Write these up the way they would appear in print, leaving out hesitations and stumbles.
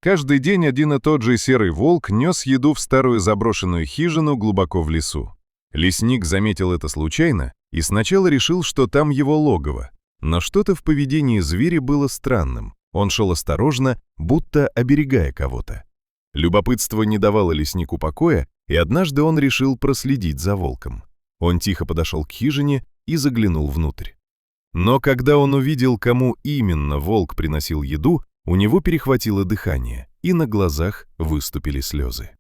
Каждый день один и тот же серый волк нес еду в старую заброшенную хижину глубоко в лесу. Лесник заметил это случайно и сначала решил, что там его логово. Но что-то в поведении зверя было странным. Он шел осторожно, будто оберегая кого-то. Любопытство не давало леснику покоя, и однажды он решил проследить за волком. Он тихо подошел к хижине и заглянул внутрь. Но когда он увидел, кому именно волк приносил еду, у него перехватило дыхание, и на глазах выступили слезы.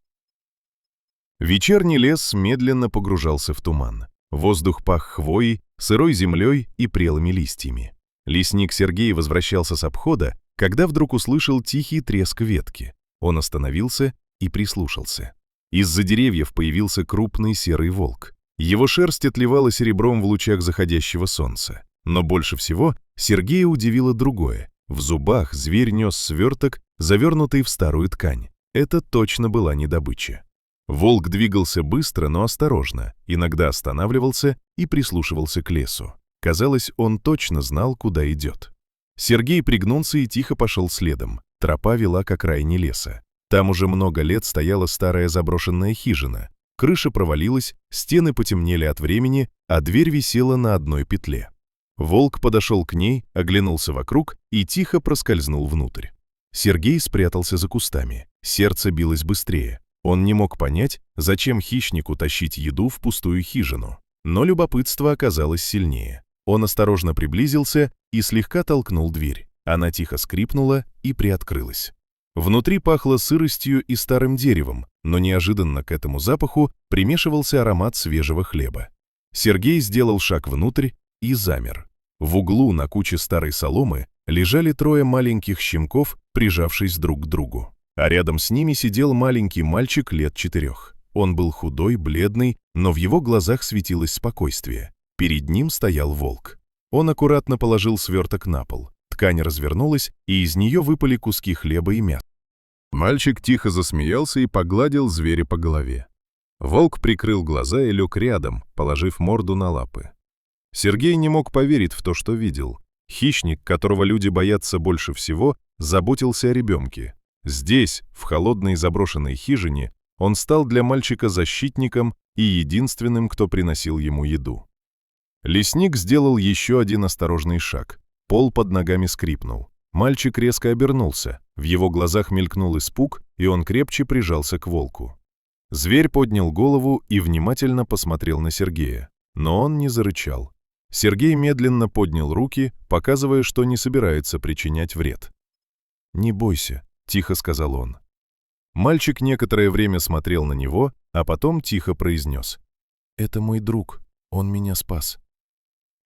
Вечерний лес медленно погружался в туман. Воздух пах хвоей, сырой землей и прелыми листьями. Лесник Сергей возвращался с обхода, когда вдруг услышал тихий треск ветки. Он остановился и прислушался. Из-за деревьев появился крупный серый волк. Его шерсть отливала серебром в лучах заходящего солнца. Но больше всего Сергея удивило другое. В зубах зверь нес сверток, завернутый в старую ткань. Это точно была не добыча. Волк двигался быстро, но осторожно, иногда останавливался и прислушивался к лесу. Казалось, он точно знал, куда идет. Сергей пригнулся и тихо пошел следом. Тропа вела к окраине леса. Там уже много лет стояла старая заброшенная хижина. Крыша провалилась, стены потемнели от времени, а дверь висела на одной петле. Волк подошел к ней, оглянулся вокруг и тихо проскользнул внутрь. Сергей спрятался за кустами. Сердце билось быстрее. Он не мог понять, зачем хищнику тащить еду в пустую хижину. Но любопытство оказалось сильнее. Он осторожно приблизился и слегка толкнул дверь. Она тихо скрипнула и приоткрылась. Внутри пахло сыростью и старым деревом, но неожиданно к этому запаху примешивался аромат свежего хлеба. Сергей сделал шаг внутрь и замер. В углу на куче старой соломы лежали трое маленьких щенков, прижавшись друг к другу. А рядом с ними сидел маленький мальчик лет 4. Он был худой, бледный, но в его глазах светилось спокойствие. Перед ним стоял волк. Он аккуратно положил сверток на пол. Ткань развернулась, и из нее выпали куски хлеба и мяса. Мальчик тихо засмеялся и погладил зверя по голове. Волк прикрыл глаза и лег рядом, положив морду на лапы. Сергей не мог поверить в то, что видел. Хищник, которого люди боятся больше всего, заботился о ребенке. Здесь, в холодной заброшенной хижине, он стал для мальчика защитником и единственным, кто приносил ему еду. Лесник сделал еще один осторожный шаг. Пол под ногами скрипнул. Мальчик резко обернулся. В его глазах мелькнул испуг, и он крепче прижался к волку. Зверь поднял голову и внимательно посмотрел на Сергея. Но он не зарычал. Сергей медленно поднял руки, показывая, что не собирается причинять вред. «Не бойся», — тихо сказал он. Мальчик некоторое время смотрел на него, а потом тихо произнес: «Это мой друг, он меня спас».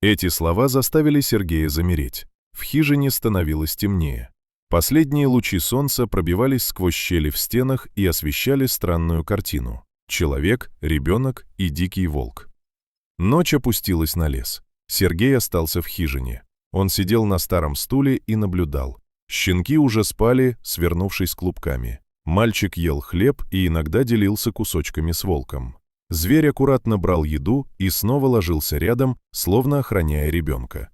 Эти слова заставили Сергея замереть. В хижине становилось темнее. Последние лучи солнца пробивались сквозь щели в стенах и освещали странную картину. Человек, ребенок и дикий волк. Ночь опустилась на лес. Сергей остался в хижине. Он сидел на старом стуле и наблюдал. Щенки уже спали, свернувшись клубками. Мальчик ел хлеб и иногда делился кусочками с волком. Зверь аккуратно брал еду и снова ложился рядом, словно охраняя ребенка.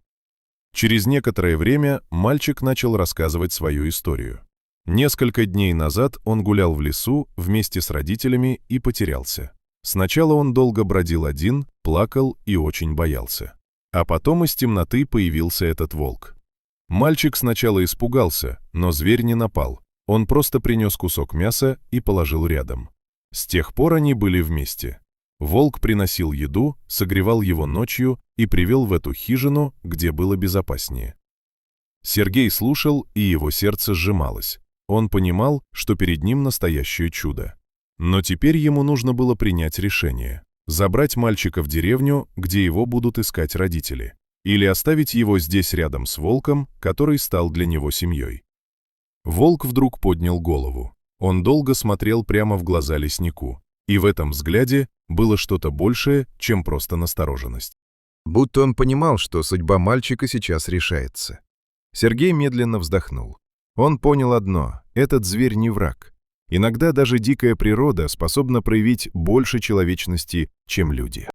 Через некоторое время мальчик начал рассказывать свою историю. Несколько дней назад он гулял в лесу вместе с родителями и потерялся. Сначала он долго бродил один, плакал и очень боялся. А потом из темноты появился этот волк. Мальчик сначала испугался, но зверь не напал. Он просто принес кусок мяса и положил рядом. С тех пор они были вместе. Волк приносил еду, согревал его ночью и привел в эту хижину, где было безопаснее. Сергей слушал, и его сердце сжималось. Он понимал, что перед ним настоящее чудо. Но теперь ему нужно было принять решение: забрать мальчика в деревню, где его будут искать родители, или оставить его здесь рядом с волком, который стал для него семьей. Волк вдруг поднял голову. Он долго смотрел прямо в глаза леснику, и в этом взгляде было что-то большее, чем просто настороженность. Будто он понимал, что судьба мальчика сейчас решается. Сергей медленно вздохнул. Он понял одно: этот зверь не враг. Иногда даже дикая природа способна проявить больше человечности, чем люди.